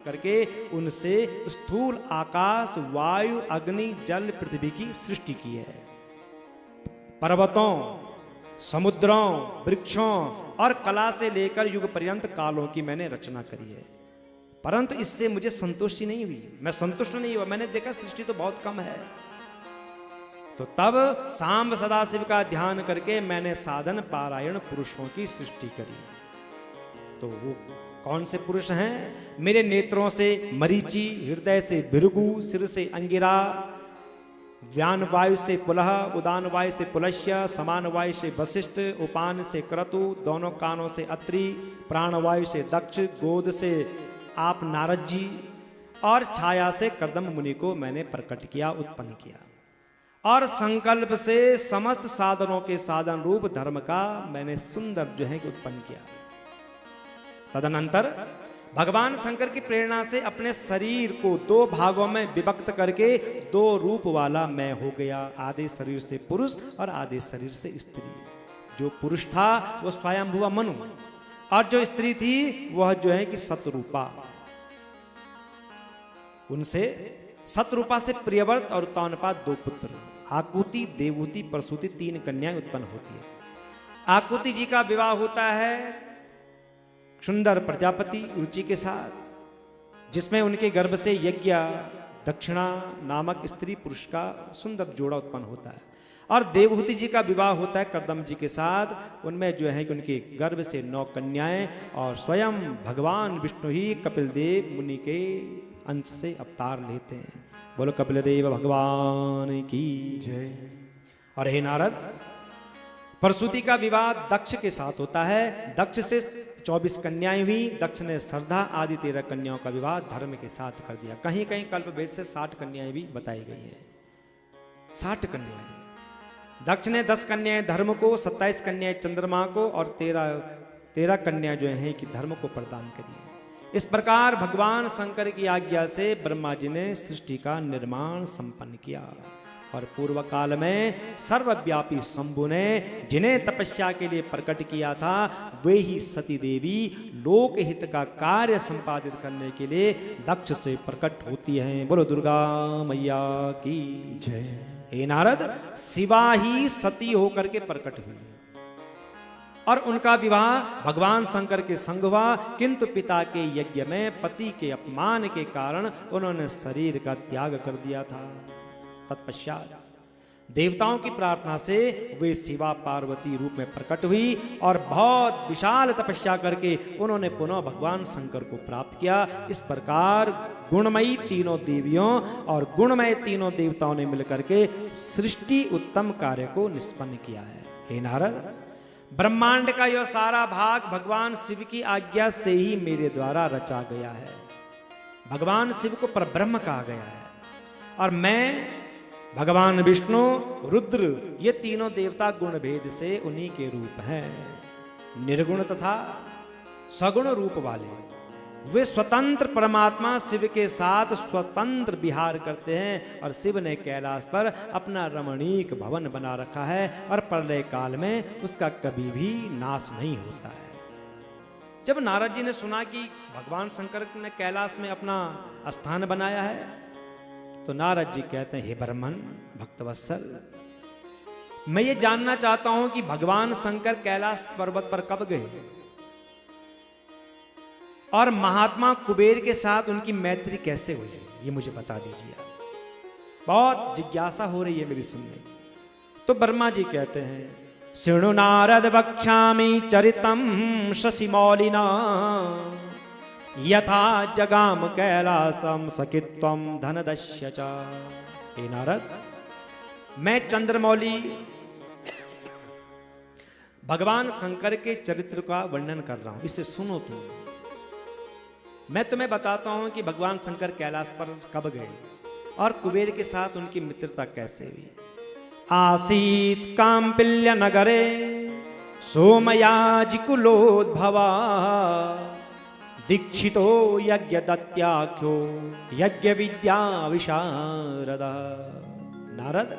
करके उनसे स्थूल आकाश, वायु, अग्नि, जल, पृथ्वी की सृष्टि की है। पर्वतों, समुद्रों, वृक्षों और कला से लेकर युग पर्यंत कालों की मैंने रचना करी है, परंतु इससे मुझे संतुष्टि नहीं हुई, मैं संतुष्ट नहीं हुआ। मैंने देखा सृष्टि तो बहुत कम है, तो तब सांब सदाशिव का ध्यान करके मैंने साधन पारायण पुरुषों की सृष्टि करी। तो वो कौन से पुरुष हैं? मेरे नेत्रों से मरीचि, हृदय से भृगु, सिर से अंगिरा, व्यान वायु से पुलह, उदान वायु से पुलस्य, समान वायु से वशिष्ठ, उपान से क्रतु, दोनों कानों से अत्रि, प्राण वायु से दक्ष, गोद से आप नारद जी और छाया से कर्दम मुनि को मैंने प्रकट किया, उत्पन्न किया। और संकल्प से समस्त साधनों के साधन रूप धर्म का मैंने सुंदर जो है उत्पन्न किया। तदनंतर भगवान शंकर की प्रेरणा से अपने शरीर को 2 भागों में विभक्त करके 2 रूप वाला मैं हो गया। आधे शरीर से पुरुष और आधे शरीर से स्त्री। जो पुरुष था वो स्वयंभुव मनु, और जो स्त्री थी वह जो है कि सतरूपा। उनसे सतरूपा से प्रियव्रत और उत्तानपा 2 पुत्र, आकुति, देवहूति, प्रसूति 3 कन्याएं उत्पन्न होती है। आकुति जी का विवाह होता है सुंदर प्रजापति रुचि के साथ, जिसमें उनके गर्भ से यज्ञ दक्षिणा नामक स्त्री पुरुष का सुंदर जोड़ा उत्पन्न होता है। और देवहूति जी का विवाह होता है कर्दम जी के साथ, उनमें जो है कि उनके गर्भ से 9 कन्याएं और स्वयं भगवान विष्णु ही कपिल देव मुनि के अंश से अवतार लेते हैं। बोलो कपिल देव भगवान की जय। और हे नारद, प्रसूति का विवाह दक्ष के साथ होता है। दक्ष से 24 कन्याएं हुई। दक्ष ने श्रद्धा आदि 13 कन्याओं का विवाह धर्म के साथ कर दिया। कहीं कहीं कल्पवेद से 60 कन्याएं भी बताई गई हैं। 60 कन्याएं। दक्ष ने 10 कन्याएं धर्म को, 27 कन्याएं चंद्रमा को और 13 कन्याएं जो हैं कि धर्म को प्रदान करी है। इस प्रकार भगवान शंकर की आज्ञा से ब्रह्मा जी ने सृष्टि का निर्माण संपन्न किया। और पूर्व काल में सर्वव्यापी शंभु ने जिन्हें तपस्या के लिए प्रकट किया था, वे ही सती देवी लोक हित का कार्य संपादित करने के लिए दक्ष से प्रकट होती हैं। बोलो दुर्गा मैया की जय। हे नारद, शिवा ही सती होकर के प्रकट हुई और उनका विवाह भगवान शंकर के संग हुआ, किंतु पिता के यज्ञ में पति के अपमान के कारण उन्होंने शरीर का त्याग कर दिया था। तत्पश्चात देवताओं की प्रार्थना से वे शिवा पार्वती रूप में प्रकट हुई और बहुत विशाल तपस्या करके उन्होंने पुनः भगवान शंकर को प्राप्त किया। इस प्रकार गुणमयी 3 देवियों और गुणमय 3 देवताओं ने मिलकर के सृष्टि उत्तम कार्य को निष्पन्न किया है। हे नारद, ब्रह्मांड का यह सारा भाग भगवान शिव की आज्ञा से ही मेरे द्वारा रचा गया है। भगवान शिव को परब्रह्म कहा गया है और मैं भगवान विष्णु, रुद्र, ये 3 देवता गुण भेद से उन्हीं के रूप हैं। निर्गुण तथा सगुण रूप वाले वे स्वतंत्र परमात्मा शिव के साथ स्वतंत्र विहार करते हैं और शिव ने कैलाश पर अपना रमणीक भवन बना रखा है और प्रलय काल में उसका कभी भी नाश नहीं होता है। जब नारद जी ने सुना कि भगवान शंकर ने कैलाश में अपना स्थान बनाया है, तो नारद जी कहते हैं, हे ब्रह्मन भक्तवत्सल, मैं ये जानना चाहता हूं कि भगवान शंकर कैलाश पर्वत पर कब गए और महात्मा कुबेर के साथ उनकी मैत्री कैसे हुई, ये मुझे बता दीजिए। बहुत जिज्ञासा हो रही है मेरी सुनने। तो ब्रह्मा जी कहते हैं, शृणु नारद वक्ष्यामि चरितम शशिमौलिना यथा जगाम कैलासम सकित्वम धनदस्य च। हे नारद, मैं चंद्रमौली भगवान शंकर के चरित्र का वर्णन कर रहा हूं, इसे सुनो तुम। मैं तुम्हें बताता हूं कि भगवान शंकर कैलाश पर कब गए और कुबेर के साथ उनकी मित्रता कैसे हुई। आसीत काम्पिल्य नगरे सोमयाजि कुलोद्भवा दीक्षितो यज्ञ दत्याख्यो यज्ञ विद्या विशारद। नारद,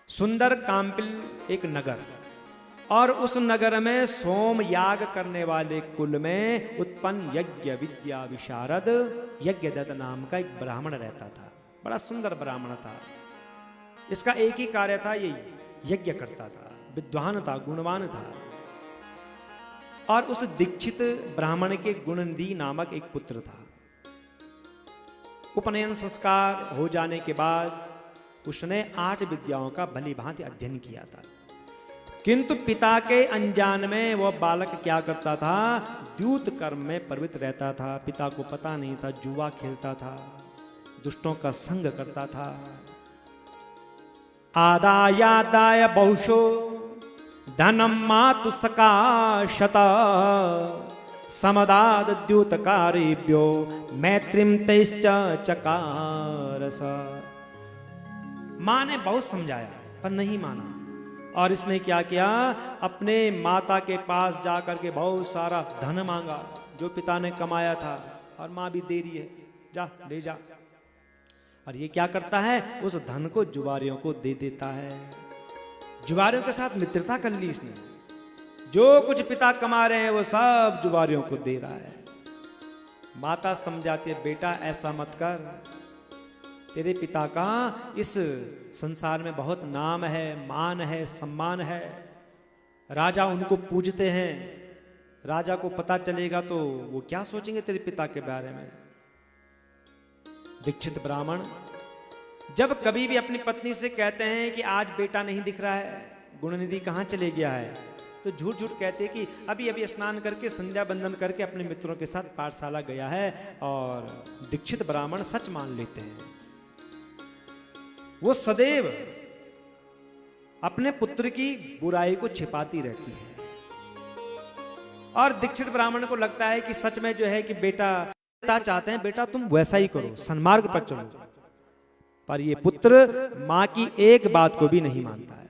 सुंदर काम्पिल एक नगर और उस नगर में सोम याग करने वाले कुल में उत्पन्न यज्ञ विद्या विशारद यज्ञदत्त नाम का एक ब्राह्मण रहता था। बड़ा सुंदर ब्राह्मण था। इसका एक ही कार्य था, ये यज्ञ करता था, विद्वान था, गुणवान था। और उस दीक्षित ब्राह्मण के गुणनिधि नामक एक पुत्र था। उपनयन संस्कार हो जाने के बाद उसने 8 विद्याओं का भली भांति अध्ययन किया था। किंतु पिता के अनजान में वह बालक क्या करता था, द्यूत कर्म में प्रवृत्त रहता था। पिता को पता नहीं था, जुआ खेलता था, दुष्टों का संग करता था। आदायादाय बहुशो धनम मातु सकाशत समदाद द्यूतकारेभ्यो मैत्रिम तैश्च चकारस। मां ने बहुत समझाया पर नहीं माना, और इसने क्या किया, अपने माता के पास जाकर के बहुत सारा धन मांगा जो पिता ने कमाया था, और मां भी दे रही है, जा ले जा। और ये क्या करता है, उस धन को जुआरियों को दे देता है। जुआरियों के साथ मित्रता कर ली इसने। जो कुछ पिता कमा रहे हैं वो सब जुआरियों को दे रहा है। माता समझाती है, बेटा ऐसा मत कर, तेरे पिता का इस संसार में बहुत नाम है, मान है, सम्मान है, राजा उनको पूजते हैं। राजा को पता चलेगा तो वो क्या सोचेंगे तेरे पिता के बारे में। दीक्षित ब्राह्मण जब कभी भी अपनी पत्नी से कहते हैं कि आज बेटा नहीं दिख रहा है, गुणनिधि कहाँ चले गया है, तो झूठ झूठ कहते हैं कि अभी अभी स्नान करके संध्या बंदन करके अपने मित्रों के साथ पाठशाला गया है। और दीक्षित ब्राह्मण सच मान लेते हैं। वो सदैव अपने पुत्र की बुराई को छिपाती रहती है। और दीक्षित ब्राह्मण को लगता है कि सच में जो है कि बेटा चाहते हैं, बेटा तुम वैसा ही करो, सन्मार्ग पर चलो। पर ये पुत्र मां की एक बात को भी नहीं मानता है।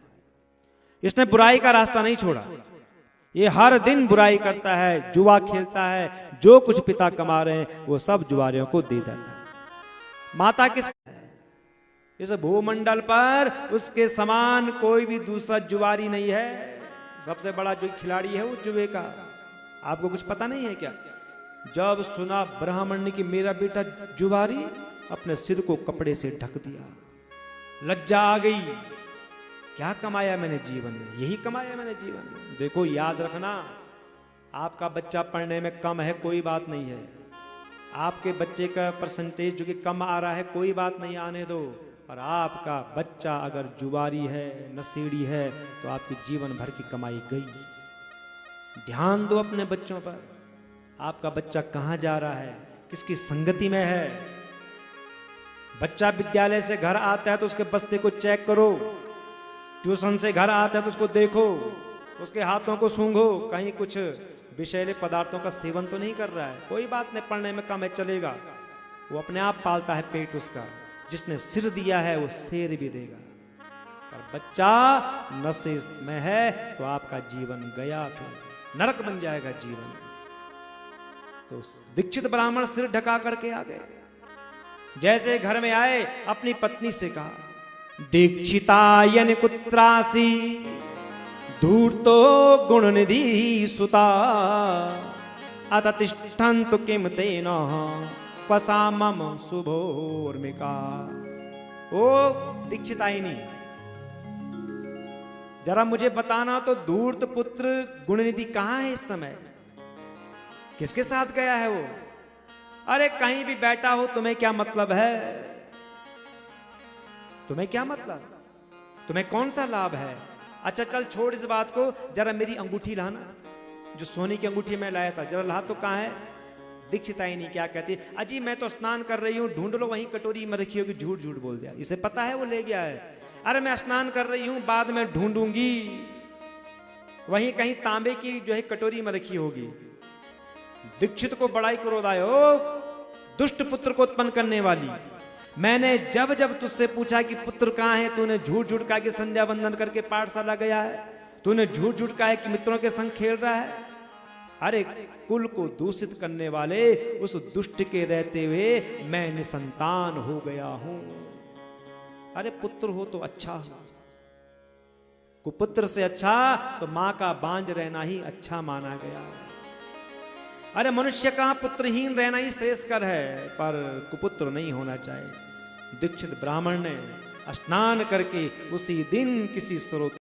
इसने बुराई का रास्ता नहीं छोड़ा। ये हर दिन बुराई करता है, जुआ खेलता है, जो कुछ पिता कमा रहे हैं वो सब जुआरियों को दे देता है। माता किस इस भूमंडल पर उसके समान कोई भी दूसरा जुआरी नहीं है। सबसे बड़ा जो खिलाड़ी है वो जुए का। आपको कुछ पता नहीं है क्या? जब सुना ब्राह्मण ने कि मेरा बेटा जुआरी, अपने सिर को कपड़े से ढक दिया। लज्जा आ गई। क्या कमाया मैंने जीवन में, यही कमाया मैंने जीवन में। देखो याद रखना, आपका बच्चा पढ़ने में कम है कोई बात नहीं है। आपके बच्चे का परसेंटेज जो कि कम आ रहा है कोई बात नहीं, आने दो। और आपका बच्चा अगर जुआरी है, नशेड़ी है, तो आपकी जीवन भर की कमाई गई। ध्यान दो अपने बच्चों पर। आपका बच्चा कहाँ जा रहा है, किसकी संगति में है। बच्चा विद्यालय से घर आता है तो उसके बस्ते को चेक करो। ट्यूशन से घर आता है तो उसको देखो, उसके हाथों को सूंघो, कहीं कुछ विषैले पदार्थों का सेवन तो नहीं कर रहा है। कोई बात नहीं, पढ़ने में कम है, चलेगा। वो अपने आप पालता है पेट उसका। जिसने सिर दिया है वो शेर भी देगा। और बच्चा नशे में है तो आपका जीवन गया, फिर नरक बन जाएगा जीवन। तो दीक्षित ब्राह्मण सिर ढका करके आ गए। जैसे घर में आए, अपनी पत्नी से कहा, दीक्षितायन कुत्रासी धूर्तो गुणनिधि सुता अततिष्ठन्तु किम तेन क्वसा मम शुभोर्मिका। ओ दीक्षितायनी, जरा मुझे बताना तो धूर्त पुत्र गुणनिधि कहां है इस समय? किसके साथ गया है वो? अरे कहीं भी बैठा हो, तुम्हें क्या मतलब है? तुम्हें क्या मतलब? तुम्हें कौन सा लाभ है? अच्छा चल छोड़ इस बात को, जरा मेरी अंगूठी लाना, जो सोने की अंगूठी मैं लाया था, जरा ला तो कहां है? दीक्षितायनी क्या कहती है, अजी मैं तो स्नान कर रही हूं, ढूंढ लो, वहीं कटोरी में रखी होगी। झूठ झूठ बोल दिया, इसे पता है वो ले गया है। अरे मैं स्नान कर रही हूं, बाद में ढूंढूंगी, वहीं कहीं तांबे की जो है कटोरी में रखी होगी। दीक्षित को बड़ा ही क्रोध आया, ओ दुष्ट पुत्र को उत्पन्न करने वाली, मैंने जब जब तुझसे पूछा कि पुत्र कहां है, तूने झूठ झूठ कहा कि संध्या बंदन करके पाठशाला गया है, तूने झूठ झूठ कहा कि मित्रों के संग खेल रहा है। अरे कुल को दूषित करने वाले उस दुष्ट के रहते हुए मैं निसंतान हो गया हूं। अरे पुत्र हो तो अच्छा हो, कुपुत्र से अच्छा तो मां का बांझ रहना ही अच्छा माना गया। अरे मनुष्य कहां पुत्रहीन रहना ही श्रेयस्कर है, पर कुपुत्र नहीं होना चाहिए। दीक्षित ब्राह्मण ने स्नान करके उसी दिन किसी स्रोत